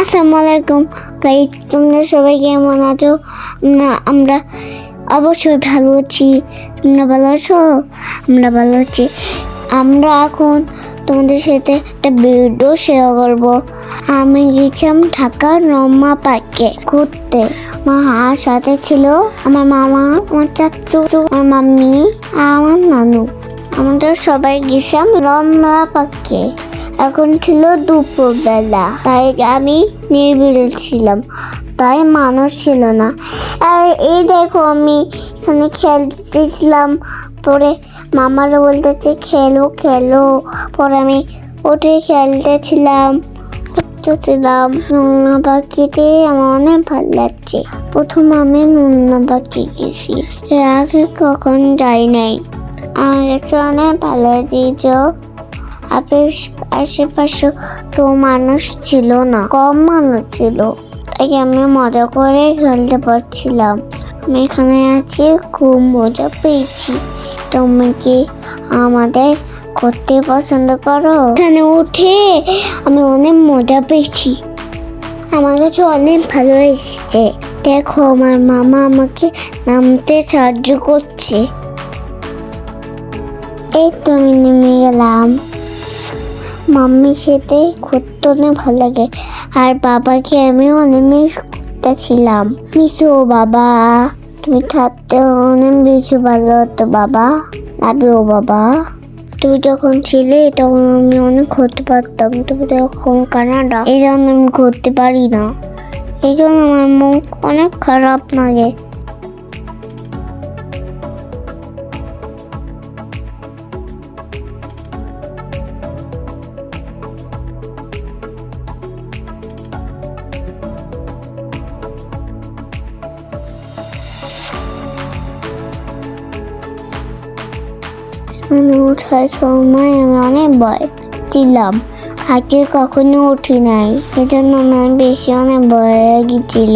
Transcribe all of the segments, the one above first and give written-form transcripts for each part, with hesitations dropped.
আসসালামু আলাইকুম গাইস, তোমরা সবাই কেমন আছো? আমরা অবশ্যই ভালো আছি। তোমরা ভালো আছো? আমরা ভালো আছি। আমরা এখন তোমাদের সাথে একটা ভিডিও শেয়ার করবো। আমি গেছিলাম ঢাকা রমনা পার্কে ঘুরতে। আমার সাথে ছিল আমার মামা, আমার চাচু, আমার মাম্মি আর আমার নানু। আমরা সবাই গেছিলাম রমনা পার্কে। এখন ছিল দুপুরবেলা, তাই আমি নির্বিড় ছিলাম, তাই মানুষ ছিল না। আর এই দেখো, আমি এখানে খেলতেছিলাম। পরে মামারা বলতেছে খেলো খেলো, পরে আমি উঠে খেলতেছিলাম। নুনা পাখিতে আমার অনেক ভালো লাগছে। প্রথম আমি নুনা পাখি গেছি, এর আগে কখন যাই নাই। আমার কাছে অনেক ভালো লাগছে। আশেপাশে তো মানুষ ছিল না, কম মানুষ ছিল, তাই আমি মজা করে খেলতে পারছিলাম। আমি এখানে আছি, খুব মজা পেয়েছি। তুমি কি আমাদের করতে পছন্দ করো? এখানে উঠে আমি অনেক মজা পেয়েছি, আমার কাছে অনেক ভালো এসেছে। দেখো, আমার মামা আমাকে নামতে সাহায্য করছে। এই তো আমি নেমে গেলাম। মাম্মির সাথে ঘুরতে অনেক ভালো লাগে, আর বাবাকে আমি অনেক মিস করতেছিলাম। মিসো বাবা, তুমি থাকতে অনেক বেশি ভালো হতো বাবা। লাভিও বাবা। তুমি যখন ছিলে তখন আমি অনেক ঘুরতে পারতাম, তুমি যখন কানাডা, এই জন্য আমি ঘুরতে পারি না। এই জন্য আমার মুখ অনেক খারাপ লাগে। ওঠার সময় আমি অনেক ভয় পেয়েছিলাম, আগে কখনো উঠি নাই, এজন্য আমার বেশি অনেক ভয় লেগেছিল।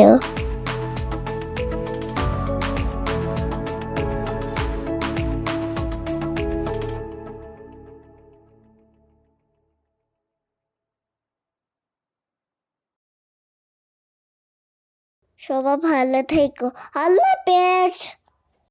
সবাই ভালো থেকো, আল্লাহ হাফেজ।